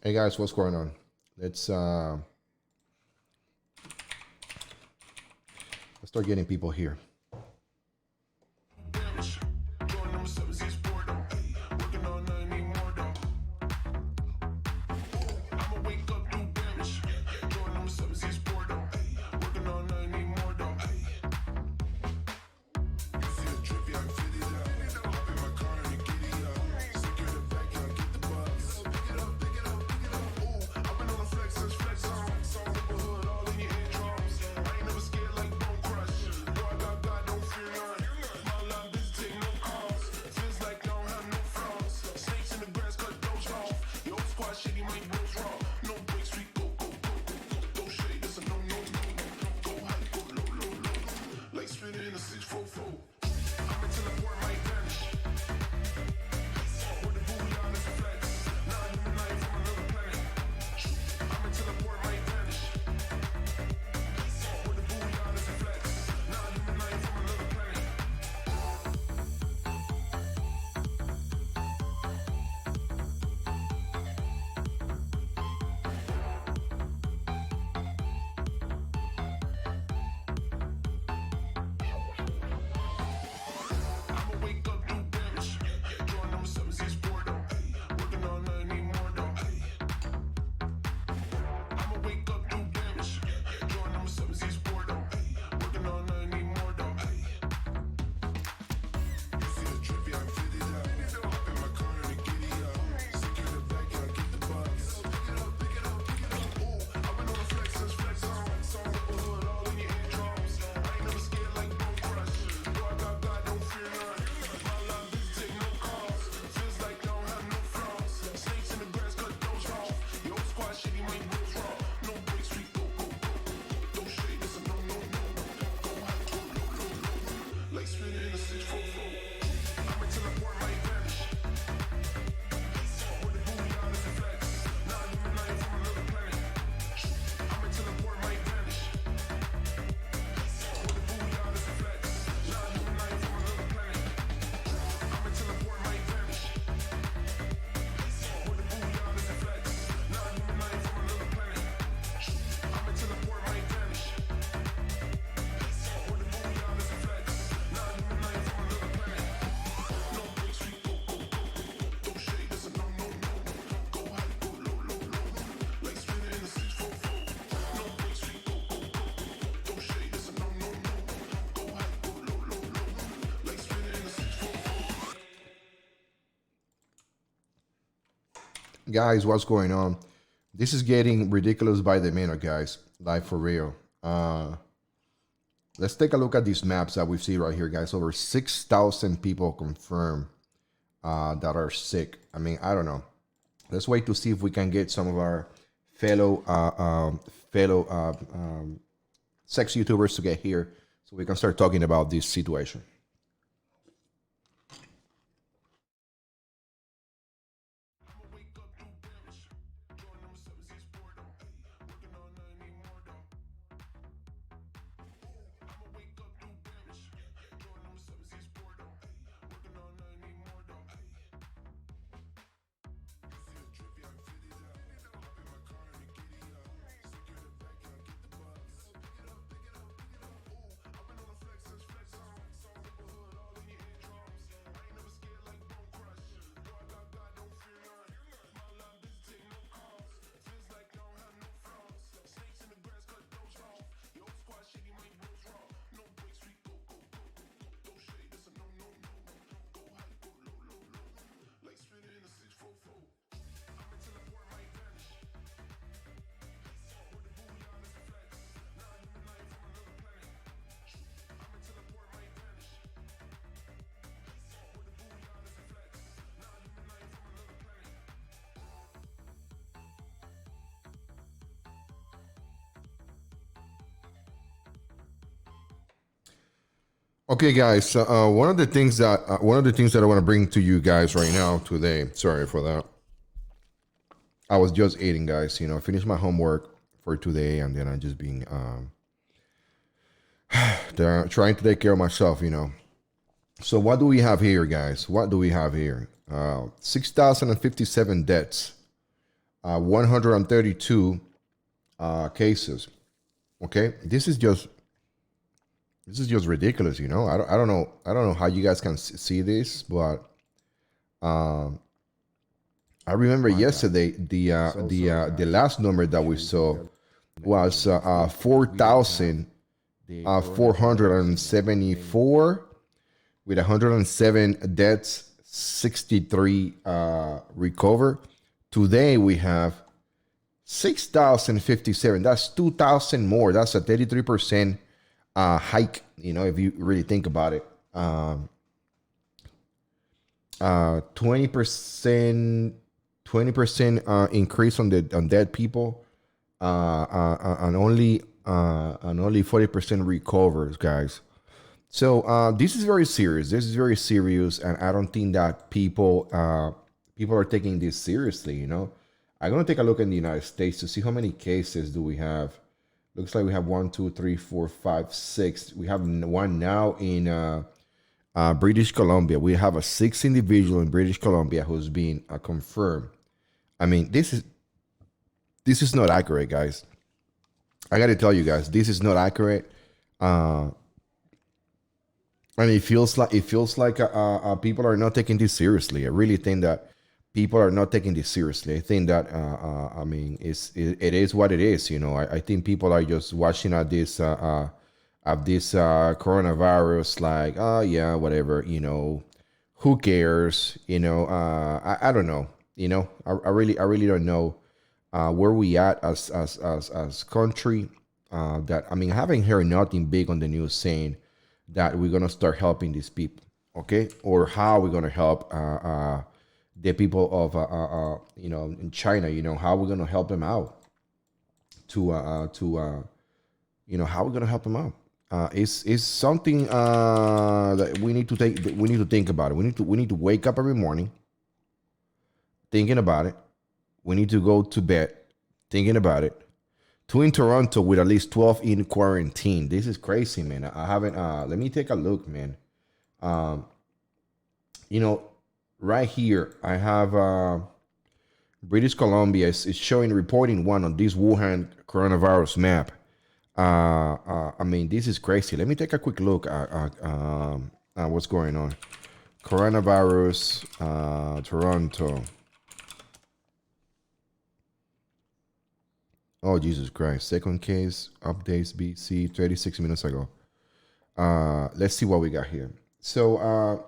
Hey guys, what's going on? Let's start getting people here. Guys, what's going on? This is getting ridiculous by the minute, guys. Like, for real. Let's take a look at these maps that we see right here, guys. Over 6,000 people confirmed that are sick. I mean, I don't know. Let's wait to see if we can get some of our fellow sex YouTubers to get here so we can start talking about this situation. Okay, guys. One of the things that I want to bring to you guys right now today. Sorry for that. I was just eating, guys. You know, I finished my homework for today, and then I'm just being trying to take care of myself. You know. So what do we have here, guys? What do we have here? 6,057 deaths 132 cases. Okay, this is just ridiculous. I don't know how you guys can see this, but I remember yesterday the last number that we saw was 4,474 with 107 deaths, 63 recover. Today we have 6,057. That's 2,000 more. That's a 33% hike. If you really think about it, 20% increase on dead people, and only 40% recovers, guys. So this is very serious. This is very serious, and I don't think that people are taking this seriously. I'm gonna take a look in the United States to see how many cases do we have. Looks like we have 1, 2, 3, 4, 5, 6. We have one now in British Columbia. We have a 6th individual in British Columbia who's been confirmed. I mean, this is not accurate, guys. I got to tell you guys, this is not accurate. And it feels like people are not taking this seriously. I really think that people are not taking this seriously. I think that I mean, it is what it is. I think people are just watching at this coronavirus like, oh yeah, whatever. Who cares? I don't know. I really don't know where we at as country. That I mean, I haven't heard nothing big on the news saying that we're gonna start helping these people, okay, or how we're gonna help the people of in China. How we're gonna help them out how we're gonna help them out. It's something that we need to think about it. We need to wake up every morning thinking about it. We need to go to bed thinking about it. Two in Toronto with at least 12 in quarantine. This is crazy, man. I haven't. Let me take a look, man. Right here I have British Columbia is showing reporting one on this Wuhan coronavirus map. I mean, this is crazy. Let me take a quick look at what's going on. Coronavirus, Toronto. Oh, Jesus Christ. Second case, updates, BC, 36 minutes ago. Let's see what we got here. So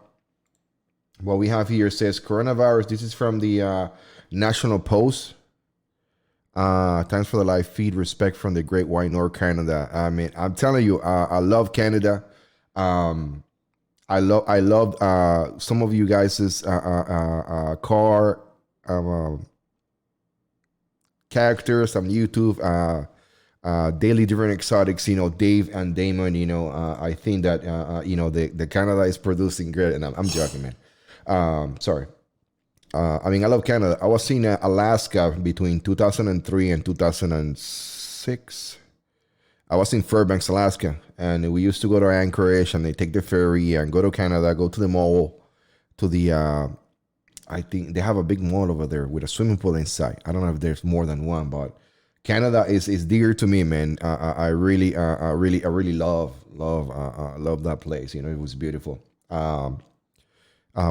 what we have here says coronavirus. This is from the National Post. Thanks for the live feed. Respect from the Great White North Canada. I mean, I'm telling you, I love Canada. I love some of you guys' car characters on YouTube. Daily Different Exotics. Dave and Damon. I think that the Canada is producing great, and I'm joking, man. Sorry. I mean, I love Canada. I was in Alaska between 2003 and 2006. I was in Fairbanks, Alaska, and we used to go to Anchorage, and they take the ferry and go to Canada, go to the mall, to the, I think they have a big mall over there with a swimming pool inside. I don't know if there's more than one, but Canada is dear to me, man. I really love that place. It was beautiful.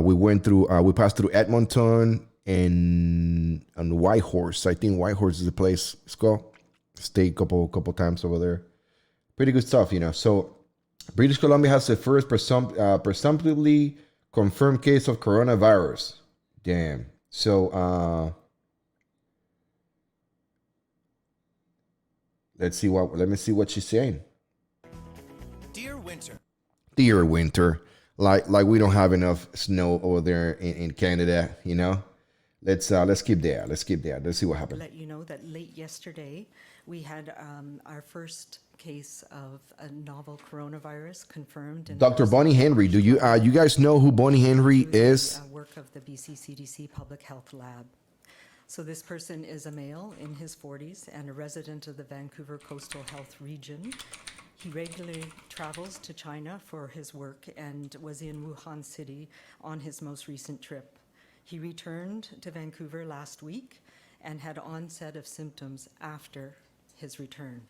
We passed through Edmonton and Whitehorse. I think Whitehorse is the place. Let's go. Stayed couple times over there. Pretty good stuff, So British Columbia has the first presumptively confirmed case of coronavirus. Damn. So let me see what she's saying. Dear Winter. Dear Winter. Like we don't have enough snow over there in Canada, Let's keep there. Let's see what happens. Let you know that late yesterday we had our first case of a novel coronavirus confirmed. Dr. Bonnie Henry, do you guys know who Bonnie Henry is? Work of the BC CDC Public Health Lab. So this person is a male in his 40s and a resident of the Vancouver Coastal Health Region. He regularly travels to China for his work and was in Wuhan City on his most recent trip. He returned to Vancouver last week and had onset of symptoms after his return.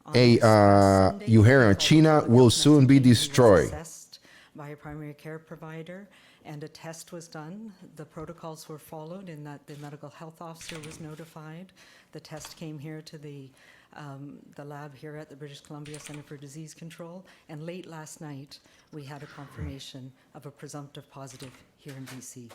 On Hey, this last Sunday, you hear, he China called will public soon be messaging. He was destroyed. assessed by a primary care provider, and a test was done. The protocols were followed in that the medical health officer was notified. The test came here to the lab here at the British Columbia Centre for Disease Control, and late last night, we had a confirmation of a presumptive positive here in BC.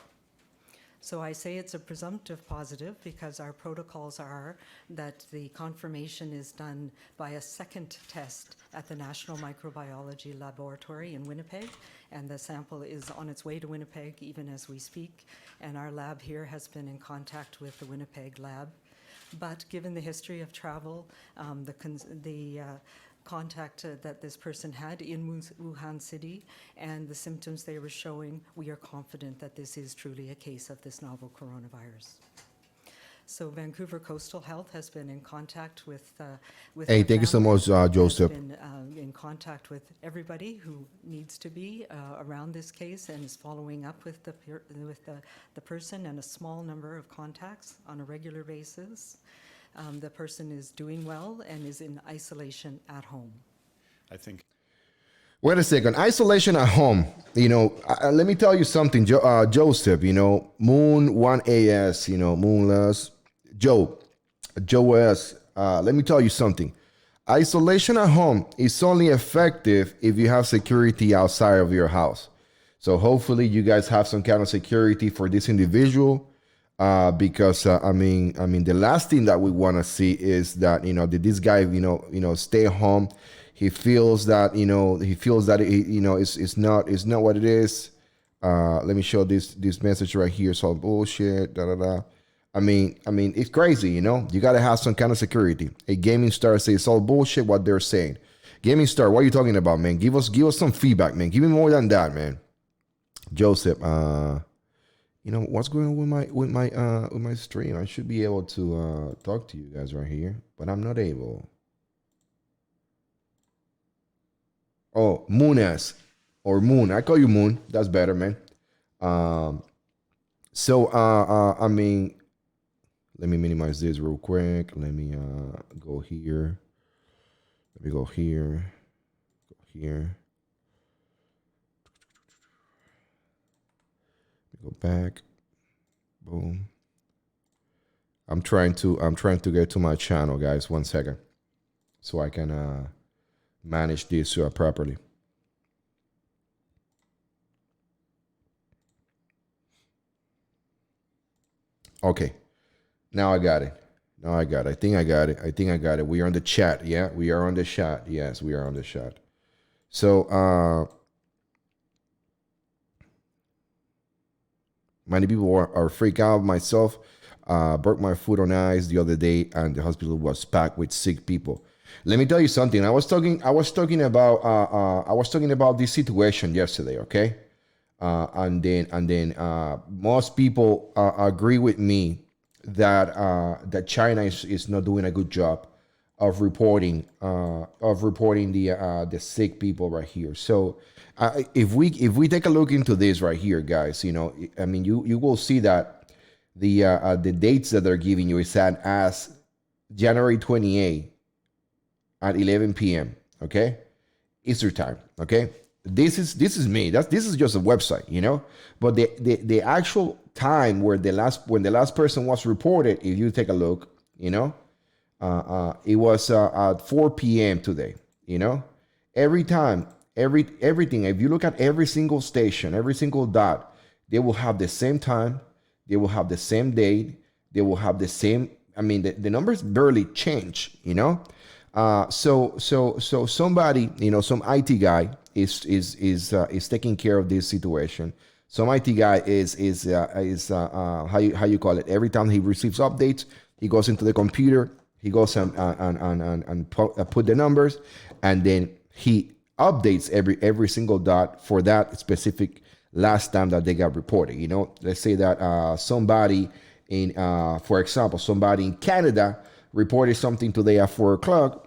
So I say it's a presumptive positive because our protocols are that the confirmation is done by a second test at the National Microbiology Laboratory in Winnipeg, and the sample is on its way to Winnipeg even as we speak, and our lab here has been in contact with the Winnipeg lab. But given the history of travel, the contact that this person had in Wuhan City and the symptoms they were showing, we are confident that this is truly a case of this novel coronavirus. So Vancouver Coastal Health has been in contact with Hey, the thank you so family, much, Joseph. has been in contact with everybody who needs to be around this case and is following up with the person and a small number of contacts on a regular basis. The person is doing well and is in isolation at home. I think. Wait a second. Isolation at home. Let me tell you something, Joseph. Moon 1AS. Moonless. Joe S. Let me tell you something. Isolation at home is only effective if you have security outside of your house. So hopefully you guys have some kind of security for this individual. Because the last thing that we want to see is that that this guy stay home. He feels that it's not what it is. Let me show this message right here. It's all bullshit. Da da da. I mean it's crazy. You gotta have some kind of security. A gaming star says it's all bullshit what they're saying. Gaming star, what are you talking about, man? Give us some feedback, man. Give me more than that, man. Joseph, what's going on with my stream? I should be able to talk to you guys right here, but I'm not able. Oh, Moonas or Moon. I call you Moon. That's better, man. Let me minimize this real quick. Let me go here. Let me go here. Go here. Go back. Boom. I'm trying to get to my channel, guys. 1 second, so I can manage this properly. Okay. Now I got it. I think I got it. We are on the chat. Yeah, we are on the chat. Yes, we are on the chat. So many people are freaked out. Myself, broke my foot on ice the other day, and the hospital was packed with sick people. Let me tell you something. I was talking about this situation yesterday. Okay, and then most people agree with me that China is not doing a good job of reporting the sick people right here. So if we take a look into this right here, guys, you will see that the dates that they're giving you is set as January 28 at 11 p.m. Okay, Easter time. Okay, this is me. This is just a website, But the actual time when the last person was reported, if you take a look, it was at 4 p.m. today. Every time, everything. If you look at every single station, every single dot, they will have the same time. They will have the same date. They will have the same. The numbers barely change. So somebody, some IT guy is taking care of this situation. Some IT guy is how you call it? Every time he receives updates, he goes into the computer. He goes and put the numbers, and then he updates every single dot for that specific last time that they got reported. Let's say that somebody for example, somebody in Canada reported something today at 4 o'clock.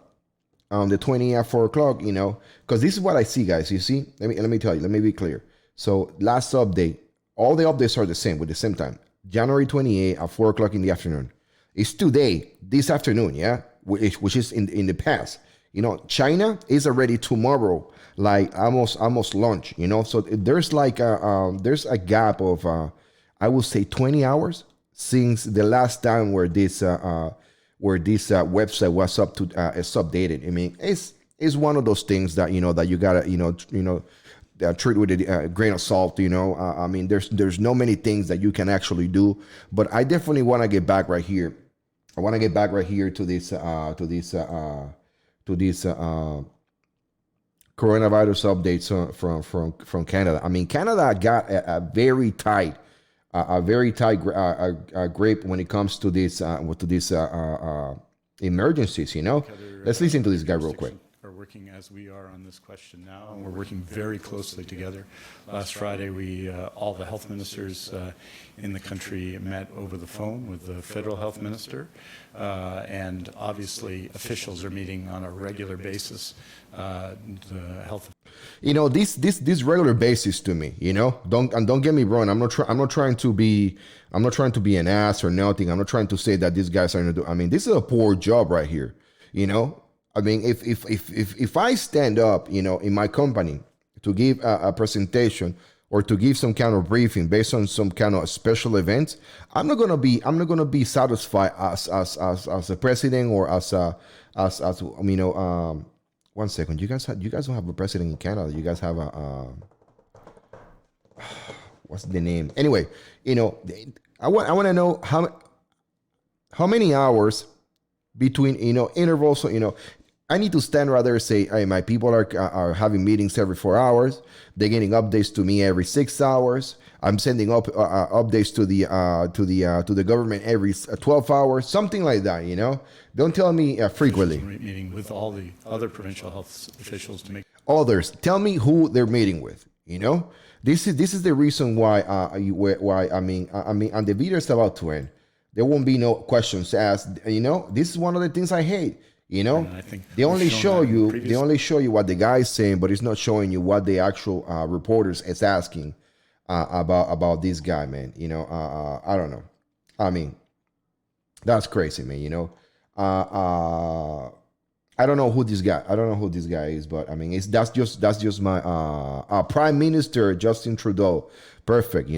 The 20 at 4 o'clock. Because this is what I see, guys. You see, let me tell you. Let me be clear. So last update, all the updates are the same with the same time. January 28 at 4 o'clock in the afternoon. It's today, this afternoon, yeah, which is in the past. You know, China is already tomorrow, like almost lunch. You know, so there's like there's a gap of I would say 20 hours since the last time where this website was it's updated. I mean, it's one of those things that that you gotta treat with a grain of salt. I mean, there's no many things that you can actually do, but I definitely want to get back right here. I want to get back right here to this coronavirus updates from Canada. I mean, Canada got a very tight grip when it comes to this emergencies. Let's listen to this guy real quick. Are working as we are on this question now, and we're working very closely together. Last Friday, all the health ministers in the country met over the phone with the federal health minister, and obviously officials are meeting on a regular basis. The health. This regular basis to me. Don't get me wrong. I'm not trying to be an ass or nothing. I'm not trying to say that these guys are going to do. I mean, this is a poor job right here. I mean, if I stand up, in my company to give a presentation or to give some kind of briefing based on some kind of special event, I'm not gonna be satisfied as a president or as 1 second. You guys don't have a president in Canada. You guys have a what's the name? Anyway, I want to know how many hours between intervals. So I need to stand rather say, hey, my people are having meetings every 4 hours. They're getting updates to me every 6 hours. I'm sending up updates to the government every 12 hours, something like that. Don't tell me frequently. Meeting with all the other provincial health officials to make others. Tell me who they're meeting with. This is the reason why I mean, and the video is about to end. There won't be no questions asked. This is one of the things I hate. I think they only show you what the guy is saying, but it's not showing you what the actual reporters is asking about this guy, man. I don't know. I mean, that's crazy, man. I don't know who this guy is, but I mean, that's just my Prime Minister Justin Trudeau. Perfect,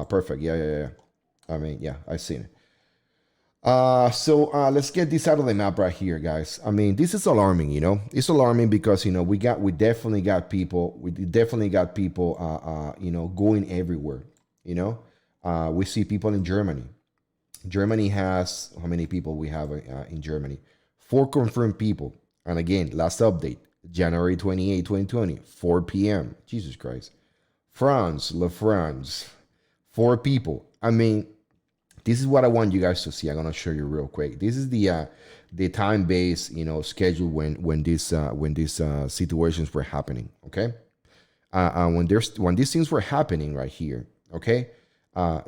perfect. Yeah. I mean, yeah, I seen it. So let's get this out of the map right here, guys. I mean, this is alarming, It's alarming because we definitely got people going everywhere. We see people in Germany. Germany has how many people we have in Germany? 4 confirmed people. And again, last update, January 28, 2020, 4 p.m. Jesus Christ. France, La France, 4 people. I mean, this is what I want you guys to see. I'm gonna show you real quick. This is the time-based, schedule when these situations were happening. Okay, when these things were happening right here. Okay,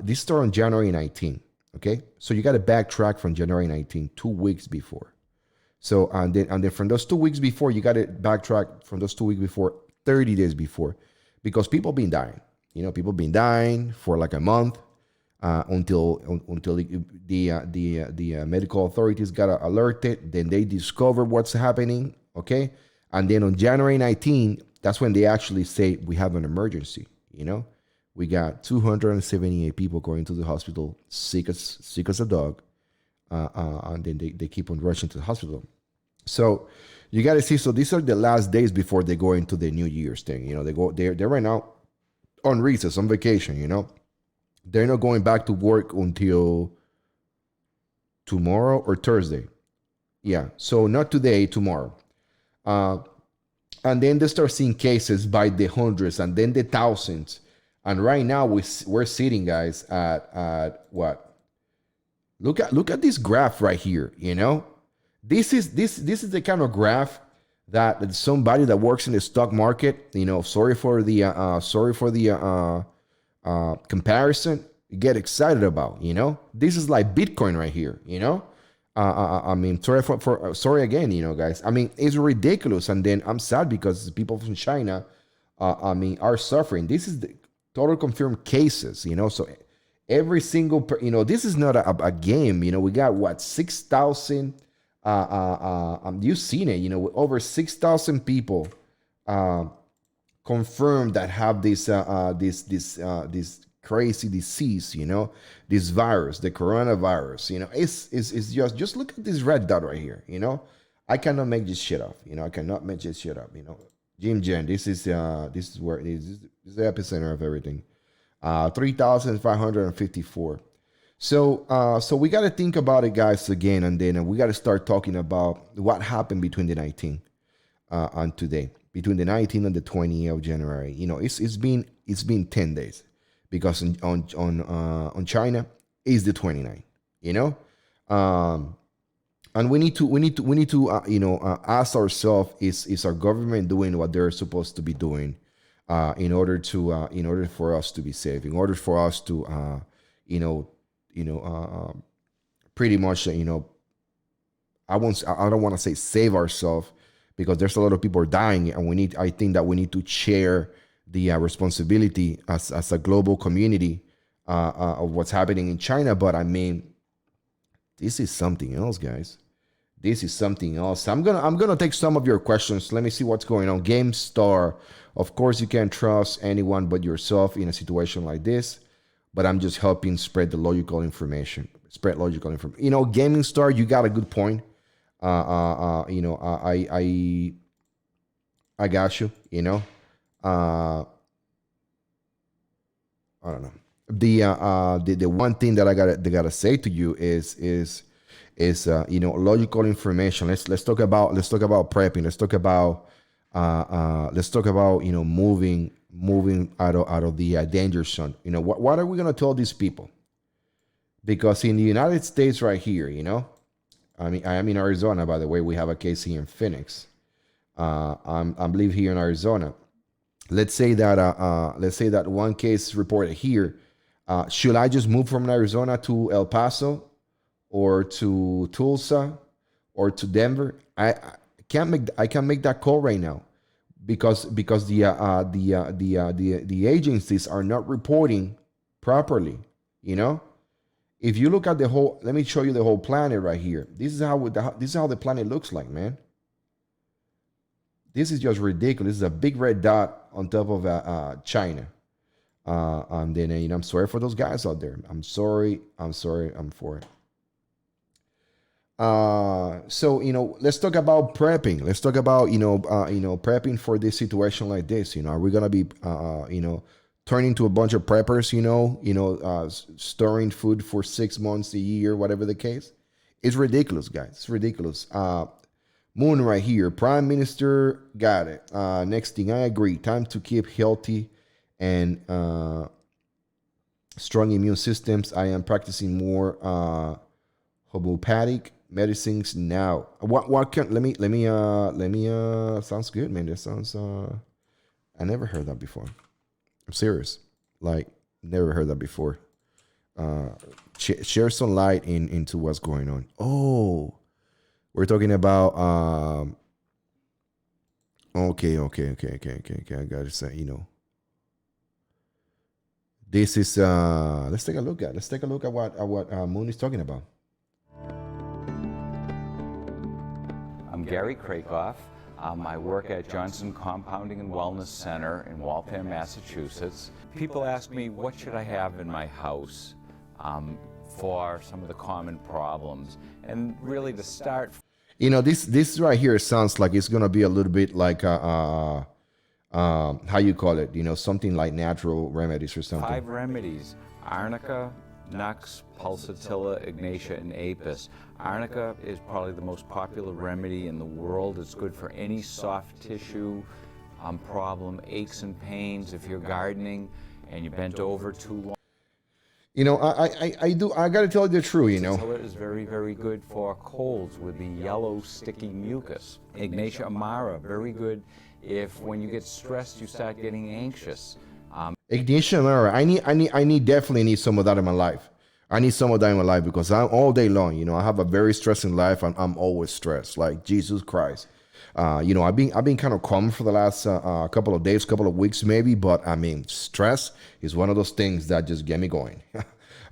this started on January 19. Okay, so you got to backtrack from January 19, 2 weeks before. So and then from those 2 weeks before, you got to backtrack from those 2 weeks before, 30 days before, because people been dying. People been dying for like a month. Until the medical authorities got alerted, then they discover what's happening, okay? And then on January 19, that's when they actually say we have an emergency, We got 278 people going to the hospital, sick as a dog, and then they keep on rushing to the hospital. So you got to see, so these are the last days before they go into the New Year's thing, they're right now on recess, on vacation, They're not going back to work until tomorrow or Thursday. Yeah, so not today, tomorrow. And then they start seeing cases by the hundreds and then the thousands. And right now we're sitting, guys, at what? Look at this graph right here. This is the kind of graph that somebody that works in the stock market. Sorry for the comparison, get excited about. This is like Bitcoin right here. I mean, sorry again, guys. I mean, it's ridiculous, and then I'm sad because people from China, are suffering. This is the total confirmed cases. So Every single, this is not a game. We got what, 6,000. You've seen it. Over 6,000 people confirmed that have this crazy disease. This virus, the coronavirus. It's just look at this red dot right here. I cannot make this shit up. I cannot make this shit up. Jim Jen, this is where it is. This is the epicenter of everything. 3,554. So we got to think about it, guys, again, and then we got to start talking about what happened between the 19th and today, between the 19th and the 20th of January. It's been 10 days, because on China is the 29th. And we need to ask ourselves: is our government doing what they're supposed to be doing in order for us to be safe, in order for us to pretty much I don't want to say save ourselves, because there's a lot of people dying, and I think that we need to share the responsibility as a global community of what's happening in China. But I mean, this is something else, guys. This is something else. I'm gonna take some of your questions. Let me see what's going on. GameStar, of course, you can't trust anyone but yourself in a situation like this. But I'm just helping spread the logical information. Gaming Star, you got a good point. I got you. I don't know. The one thing that I gotta say to you is logical information. Let's talk about prepping. Let's talk about moving out of the danger zone. What are we gonna tell these people? Because in the United States, right here, I am in Arizona, by the way. We have a case here in Phoenix. I believe here in Arizona. Let's say that one case reported here. Should I just move from Arizona to El Paso, or to Tulsa, or to Denver? I can't make that call right now, because the agencies are not reporting properly. If you look at the whole, let me show you the whole planet right here. This is how the planet looks like, man. This is just ridiculous. This is a big red dot on top of China. And then I'm sorry for those guys out there. I'm sorry. I'm for it. So let's talk about prepping. Let's talk about prepping for this situation like this. Are we gonna be turning to a bunch of preppers? Storing food for 6 months, a year, whatever the case. It's ridiculous, guys. It's ridiculous. Moon right here. Prime Minister got it. Next thing, I agree. Time to keep healthy and strong immune systems. I am practicing more homeopathic medicines now. What can let me sounds good, man. That sounds I never heard that before. I'm serious. Like, never heard that before. Share some light into what's going on. Oh, we're talking about okay. I gotta say, this is let's take a look at what Moon is talking about. I'm Gary Krakoff. I work at Johnson Compounding and Wellness Center in Waltham, Massachusetts. People ask me, what should I have in my house for some of the common problems? And really to start... This right here sounds like it's going to be a little bit like, how you call it, something like natural remedies or something. 5 remedies: arnica, nux, pulsatilla, ignatia, and apis. Arnica is probably the most popular remedy in the world. It's good for any soft tissue problem, aches and pains. If you're gardening and you bent over too long. I got to tell you the truth, Pulsatilla is very, very good for colds with the yellow sticky mucus. Ignatia amara, very good if when you get stressed you start getting anxious. Ignition amara, I definitely need some of that in my life. I need some of that in my life because I'm all day long. I have a very stressing life, and I'm always stressed. Like Jesus Christ. I've been kind of calm for the last couple of days, couple of weeks maybe, but I mean, stress is one of those things that just get me going.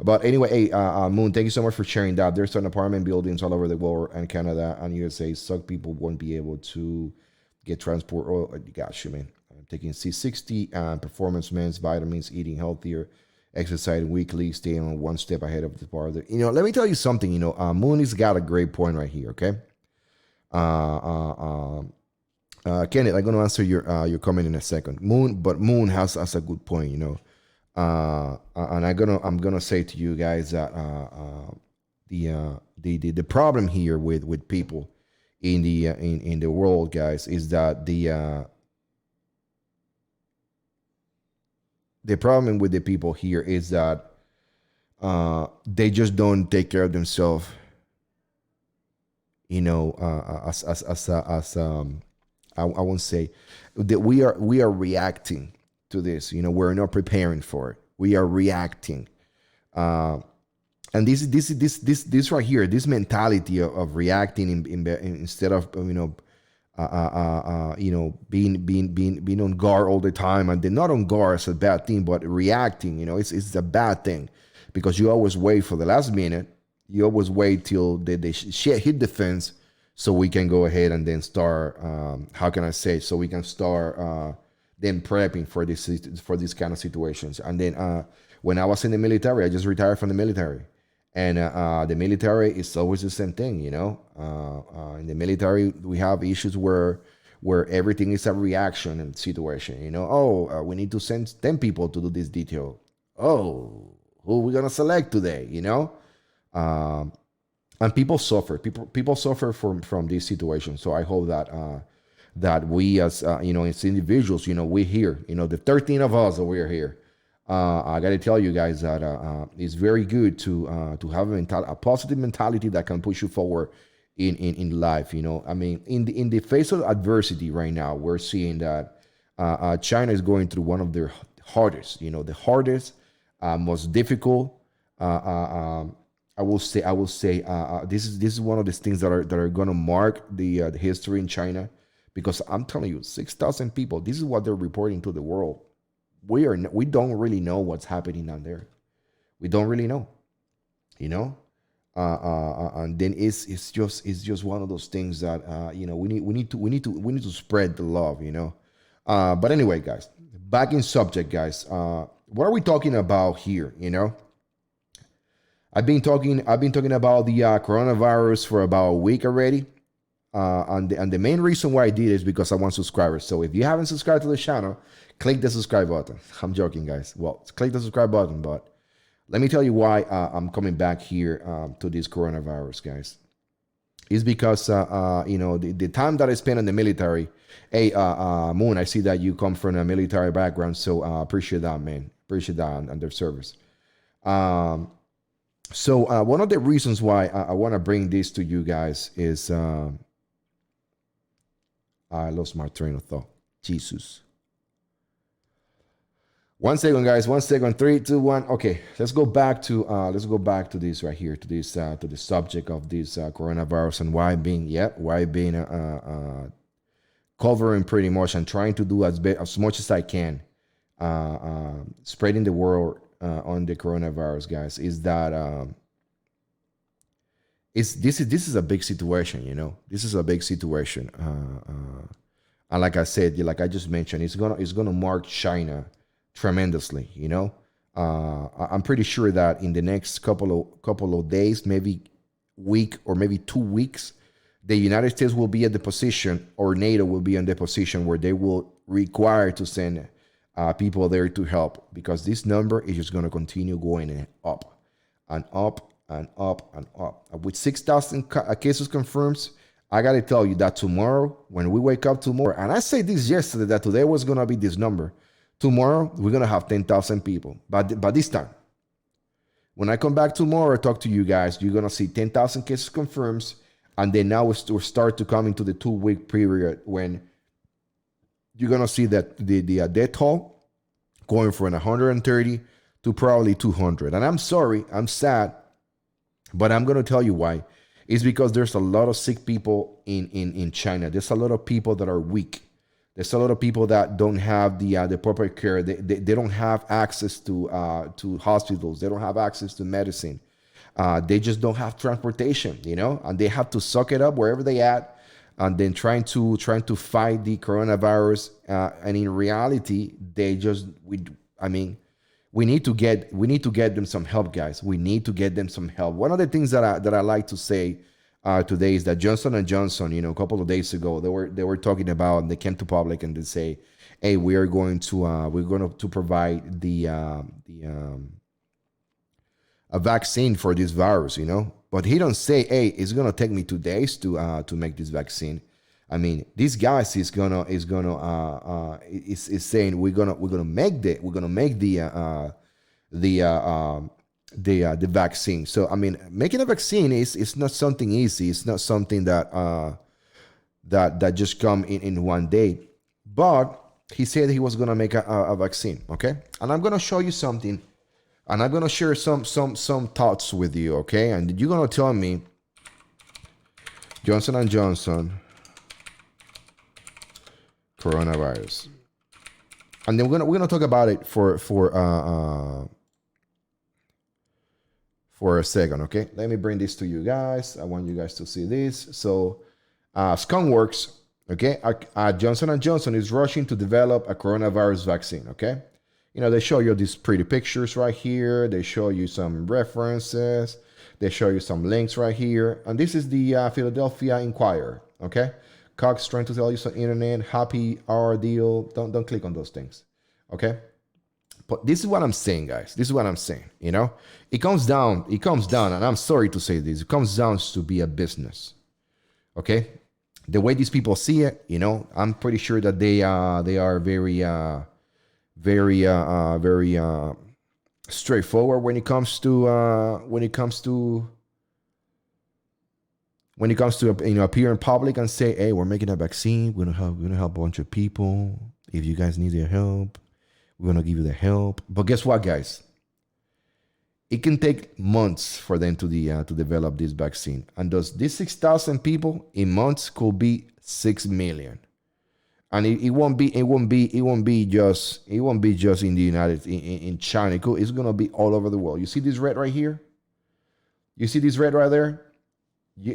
But anyway, hey, Moon, thank you so much for sharing that. There's some apartment buildings all over the world and Canada and USA. Some people won't be able to get transport. Oh, gosh, man. Taking C60, performance meds, vitamins, eating healthier, exercising weekly, staying on one step ahead of the farther. Let me tell you something. Moon has got a great point right here. Okay. Kenneth, I'm going to answer your comment in a second. Moon has a good point. And I'm gonna say to you guys that the problem here with people in the world, guys, is that the problem with the people here is that they just don't take care of themselves. I won't say that we are reacting to this. We're not preparing for it. We are reacting, and this right here, this mentality of reacting instead of being on guard all the time, and then not on guard is a bad thing, but reacting, it's a bad thing, because you always wait for the last minute. You always wait till they hit the fence, so we can go ahead and then start. How can I say? So we can start. Then prepping for these kind of situations. And then when I was in the military, I just retired from the military, and the military is always the same thing. In the military, we have issues where everything is a reaction and situation. We need to send 10 people to do this detail. Oh, who are we gonna select today? And people suffer. People suffer from this situation. So I hope that we as as individuals, we're here. The 13 of us that we're here. I got to tell you guys that it's very good to have a positive mentality that can push you forward in life. In the face of adversity right now, we're seeing that China is going through one of their hardest, the hardest, most difficult. I will say this is one of the things that are going to mark the history in China. Because I'm telling you, 6,000 people, this is what they're reporting to the world. We don't really know what's happening down there. We don't really know, and then it's just one of those things that we need to spread the love, But anyway, guys, back in subject, guys. What are we talking about here? I've been talking about the coronavirus for about a week already. And the main reason why I did is because I want subscribers. So if you haven't subscribed to the channel, click the subscribe button. I'm joking, guys. Well, click the subscribe button, but let me tell you why I'm coming back here to this coronavirus, guys. It's because the time that I spent in the military. Hey, Moon, I see that you come from a military background, so appreciate that, man. Appreciate that and their service. So one of the reasons why I want to bring this to you guys is. I lost my train of thought. Jesus. 1 second, guys. 1 second. 3, 2, 1. Okay, let's go back to this right here, to the subject of this coronavirus and why being covering pretty much and trying to do as much as I can, spreading the word on the coronavirus, guys. Is that this is a big situation, This is a big situation, and like I said, like I just mentioned, it's gonna mark China tremendously, I'm pretty sure that in the next couple of days, maybe week or maybe 2 weeks, the United States will be at the position, or NATO will be in the position where they will require to send people there to help, because this number is just gonna continue going up and up. And up and up. With 6,000 cases confirmed, I got to tell you that tomorrow, when we wake up tomorrow, and I said this yesterday, that today was going to be this number. Tomorrow, we're going to have 10,000 people. But this time, when I come back tomorrow, I talk to you guys, you're going to see 10,000 cases confirmed. And then now we'll start to come into the 2-week period when you're going to see that the death toll going from 130 to probably 200. And I'm sorry, I'm sad. But I'm going to tell you why. It's because there's a lot of sick people in China. There's a lot of people that are weak. There's a lot of people that don't have the proper care. They don't have access to hospitals. They don't have access to medicine. They just don't have transportation, and they have to suck it up wherever they at, and then trying to fight the coronavirus. And in reality, we need to get them some help, guys. We need to get them some help. One of the things that I like to say today is that Johnson & Johnson, a couple of days ago, they were talking about, and they came to public and they say, hey, we're going to provide a vaccine for this virus, But he don't say, hey, it's gonna take me 2 days to make this vaccine. I mean, these guys is saying we're gonna make the vaccine. So I mean, making a vaccine is not something easy. It's not something that just come in one day. But he said he was gonna make a vaccine. Okay, and I'm gonna show you something, and I'm gonna share some thoughts with you. Okay, and you're gonna tell me Johnson & Johnson coronavirus, and then we're gonna talk about it for a second. Okay, let me bring this to you guys. I want you guys to see this. So Skunkworks, okay, Johnson & Johnson is rushing to develop a coronavirus vaccine. Okay, they show you these pretty pictures right here. They show you some references. They show you some links right here, and this is the Philadelphia Inquirer. Okay, Cox trying to tell you some internet happy hour deal. Don't click on those things. Okay. But this is what I'm saying, guys. This is what I'm saying. It comes down, and I'm sorry to say this, it comes down to be a business. Okay? The way these people see it, I'm pretty sure that they are very straightforward when it comes to appear in public and say, hey, we're making a vaccine, we're gonna help a bunch of people. If you guys need their help, we're going to give you the help. But guess what, guys? It can take months for them to develop this vaccine. And these 6,000 people in months could be 6 million. And it won't be just in the in China. It's going to be all over the world. You see this red right here? You see this red right there?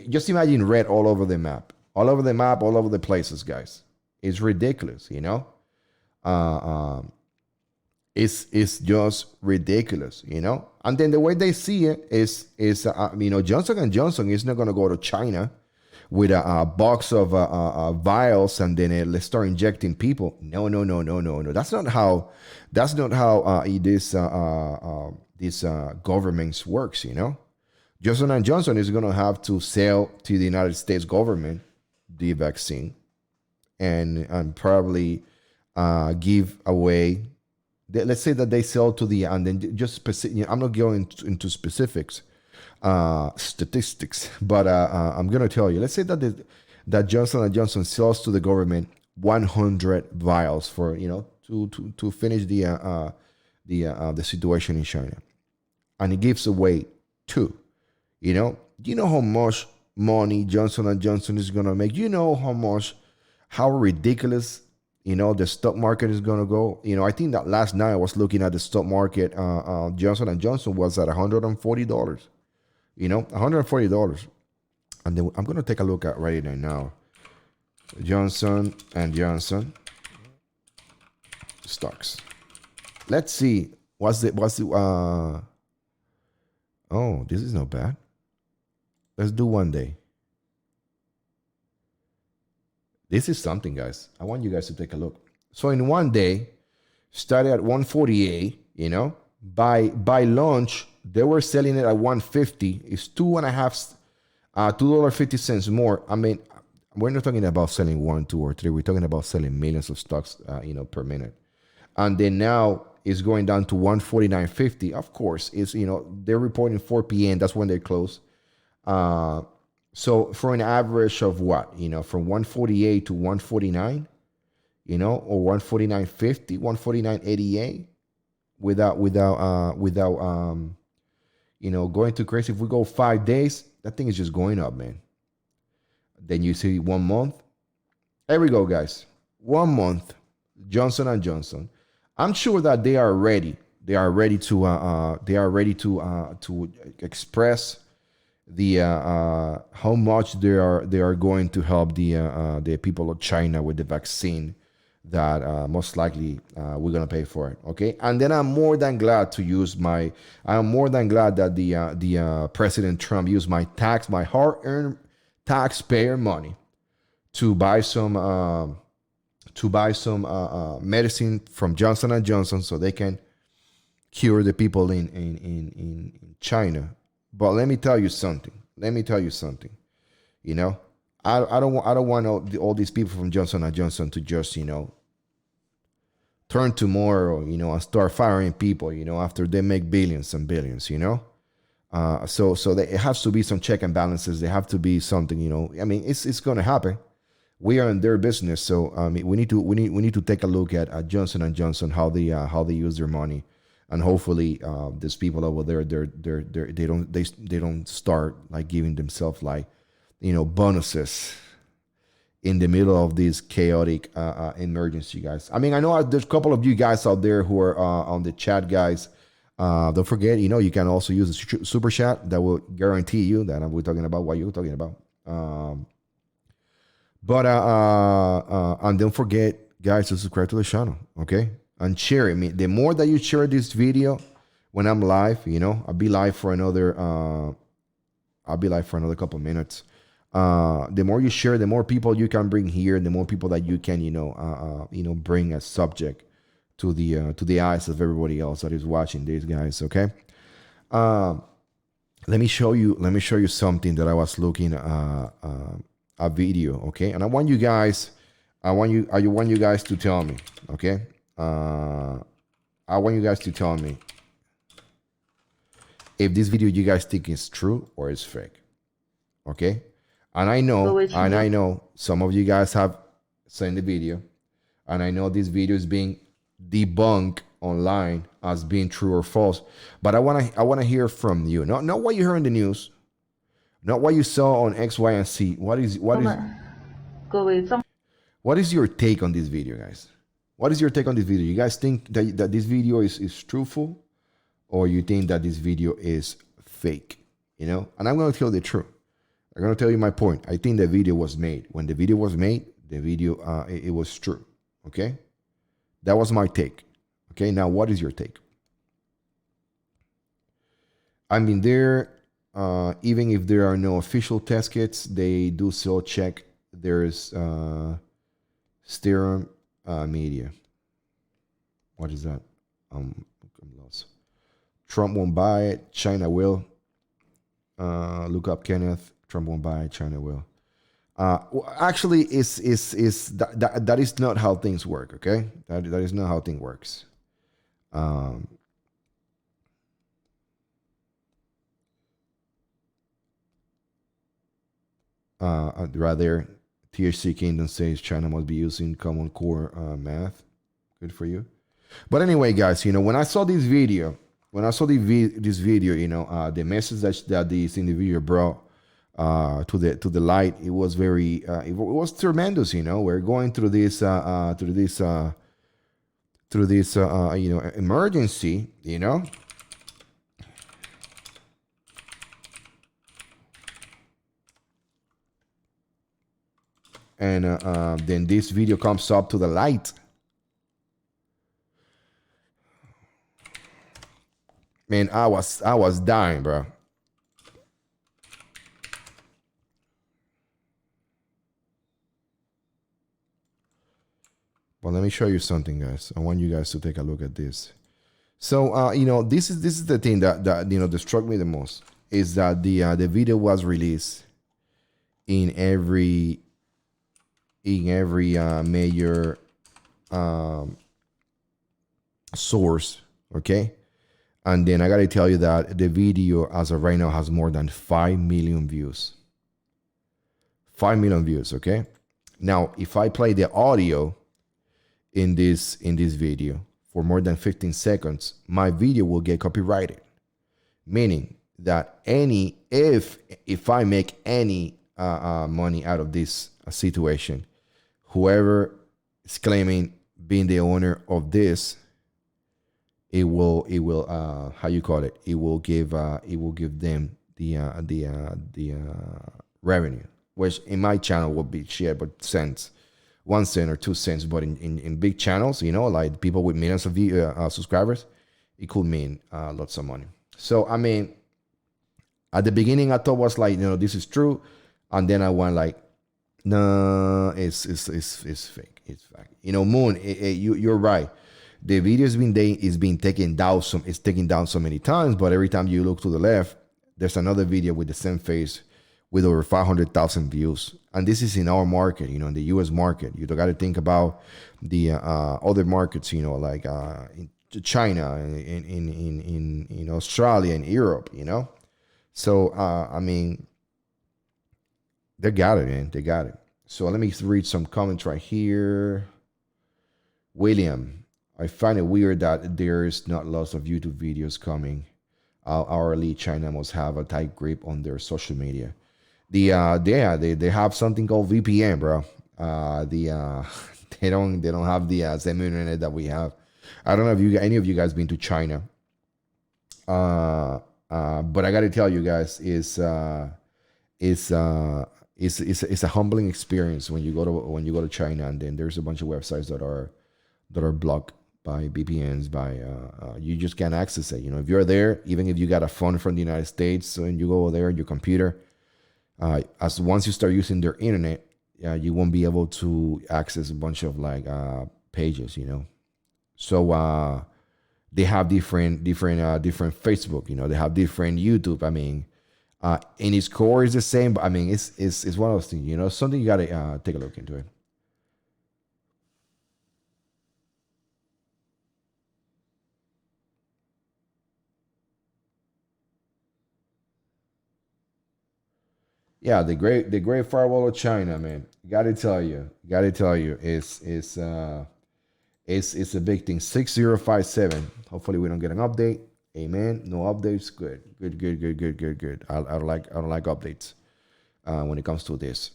Just imagine red all over the map. All over the map, all over the places, guys. It's ridiculous, It's just ridiculous, And then the way they see it is Johnson & Johnson is not going to go to China with a box of vials and then let's start injecting people. No. That's not how this governments works, Johnson & Johnson is going to have to sell to the United States government the vaccine and probably give away. Let's say that they sell to and then just specific. I'm not going into specifics, statistics, but I'm gonna tell you. Let's say that Johnson & Johnson sells to the government 100 vials for to finish the situation in China, and it gives away 2. Do you know how much money Johnson & Johnson is gonna make? How ridiculous. The stock market is going to go. I think that last night I was looking at the stock market. Johnson & Johnson was at $140. $140. And then I'm going to take a look at right now. Johnson & Johnson stocks. Let's see. What's oh, this is not bad. Let's do one day. This is something, guys. I want you guys to take a look. So in one day, started at 148, by launch, they were selling it at 150. It's $2.50 more. I mean, we're not talking about selling 1, 2, or 3. We're talking about selling millions of stocks, per minute. And then now it's going down to 149.50. Of course, it's, they're reporting 4 p.m. That's when they close. So for an average of what, from 148 to 149, or 149.50, 149.88, without going too crazy. If we go 5 days, that thing is just going up, man. Then you see 1 month. There we go, guys. 1 month, Johnson and Johnson. I'm sure that they are ready. They are ready to express the how much they are going to help the people of China with the vaccine that most likely we're gonna pay for it. Okay, and then I'm more than glad that the President Trump used my hard-earned taxpayer money to buy some medicine from Johnson and Johnson so they can cure the people in China. But let me tell you something. You know, I don't want all these people from Johnson and Johnson to just, you know, turn tomorrow, you know, and start firing people, you know, after they make billions and billions, you know. So it has to be some check and balances. There have to be something, you know. I mean, it's going to happen. We are in their business, so I mean, we need to take a look at Johnson and Johnson, how they use their money, and hopefully these people over there they don't start like giving themselves like, you know, bonuses in the middle of this chaotic emergency, guys. I mean, I know there's a couple of you guys out there who are on the chat, guys. Don't forget, you know, you can also use a super chat that will guarantee you that we're talking about what you're talking about. But and don't forget, guys, to subscribe to the channel, okay? And share it. I mean, the more that you share this video when I'm live, you know, I'll be live for another couple minutes. The more you share, the more people you can bring here, the more people that you can, you know, bring a subject to the eyes of everybody else that is watching these guys, okay? Let me show you something that I was looking a video, okay? And I want you guys to tell me, okay? I want you guys to tell me if this video you guys think is true or is fake, okay? And I know some of you guys have seen the video, and I know this video is being debunked online as being true or false, but I wanna hear from you, not what you heard in the news, not what you saw on X, Y, and Z. What is your take on this video, guys? What is your take on this video? You guys think that this video is truthful, or you think that this video is fake? You know, and I'm gonna tell the truth. I'm gonna tell you my point. I think the video was made. When the video was made, it was true. Okay, that was my take. Okay, now what is your take? I mean, even if there are no official test kits, they do still check. There's serum media. What is that? I'm lost. Trump won't buy it. China will. Look up Kenneth. Trump won't buy it. China will. Actually, that is not how things work. Okay, that is not how things works. Rather, THC Kingdom says China must be using Common Core math. Good for you. But anyway, guys, you know, when I saw this video, you know, the message that this individual brought to the light, it was very, it was tremendous. You know, we're going through this you know, emergency. You know. And then this video comes up to the light. Man, I was dying, bro. Well, let me show you something, guys. I want you guys to take a look at this. So, you know, this is the thing that you know that struck me the most, is that the video was released in every major source, okay? And then I gotta tell you that the video as of right now has more than 5 million views. 5 million views, okay? Now, if I play the audio in this video for more than 15 seconds, my video will get copyrighted. Meaning that if I make any money out of this situation, whoever is claiming being the owner of this, it will how you call it? It will give them the revenue, which in my channel would be shit, but cents, 1 cent or 2 cents. But in big channels, like people with millions of subscribers, it could mean lots of money. So I mean, at the beginning I thought was like, this is true, and then I went like, no, it's fake. It's fake. Moon, you're right. The video is being taken down. It's taken down so many times, but every time you look to the left, there's another video with the same face with over 500,000 views. And this is in our market, in the U.S. market. You got to think about the other markets, like in China, in Australia, and Europe, So I mean, they got it, man. They got it. So let me read some comments right here. William, I find it weird that there's not lots of YouTube videos coming. Hourly, China must have a tight grip on their social media. They have something called VPN, bro. They don't have the same internet that we have. I don't know if any of you guys been to China. But I got to tell you guys, it's a humbling experience when you go to China, and then there's a bunch of websites that are blocked by VPNs, you just can't access it. If you're there, even if you got a phone from the United States and you go there on your computer, once you start using their internet, you won't be able to access a bunch of pages, So they have different Facebook, they have different YouTube. I mean, in its core is the same, but I mean, it's one of those things, something you gotta take a look into it. Yeah, the great firewall of China, man. Gotta tell you, it's a big thing. 6057. Hopefully we don't get an update. Amen. No updates. Good. I don't like updates when it comes to this.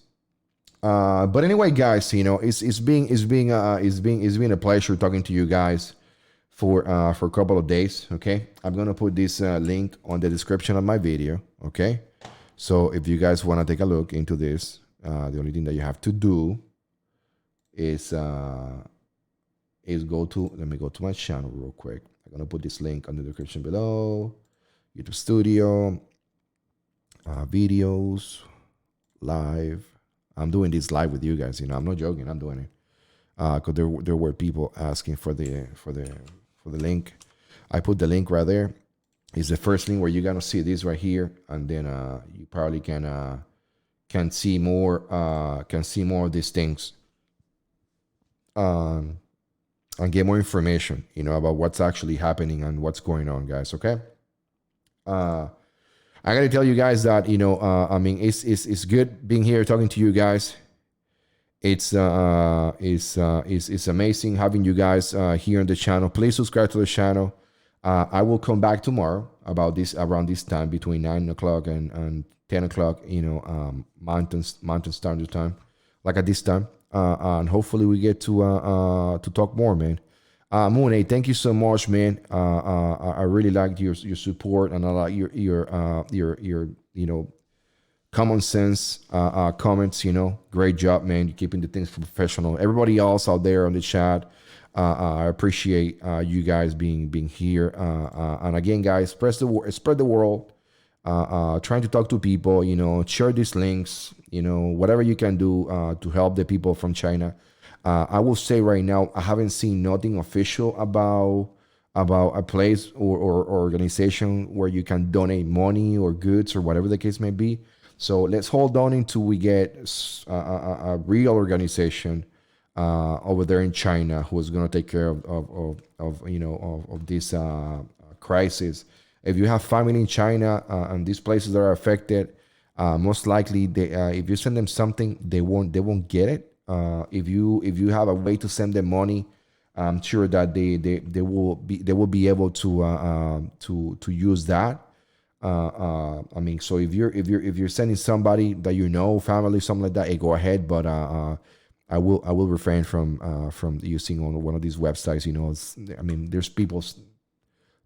But anyway, guys, it's been a pleasure talking to you guys for a couple of days. Okay, I'm gonna put this link on the description of my video. Okay. So if you guys want to take a look into this, the only thing that you have to do is let me go to my channel real quick. I'm going to put this link on the description below. YouTube Studio, videos, live. I'm doing this live with you guys. I'm not joking. I'm doing it because there were people asking for the link. I put the link right there. It's the first link where you're gonna see this right here, and then you probably can see more of these things, and get more information, about what's actually happening and what's going on, guys. Okay. I gotta tell you guys that I mean, it's good being here talking to you guys. It's amazing having you guys here on the channel. Please subscribe to the channel. I will come back tomorrow around this time, between 9 o'clock and 10 o'clock, Mountain Standard Time, like at this time, and hopefully we get to talk more, man. Moon, hey, thank you so much, man. I really liked your support, and I like your common sense comments. Great job, man. You're keeping the things professional. Everybody else out there on the chat, I appreciate you guys being here. And again, guys, spread the word. Trying to talk to people, share these links, whatever you can do to help the people from China. I will say right now, I haven't seen nothing official about a place or organization where you can donate money or goods or whatever the case may be. So let's hold on until we get a real organization over there in China who is going to take care of this crisis. If you have family in China and these places that are affected, most likely if you send them something, they won't get it. If you have a way to send them money, I'm sure that they will be able to use that. I mean, so if you're sending somebody that family, something like that, hey, go ahead. But I will refrain from using on one of these websites. You know, I mean, there's people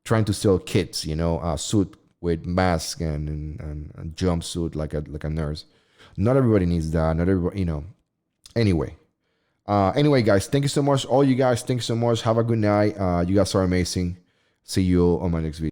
trying to sell kits. You know, a suit with mask and jumpsuit like a nurse. Not everybody needs that. Not everybody, you know. Anyway, guys, thank you so much. All you guys, thank you so much. Have a good night. You guys are amazing. See you on my next video.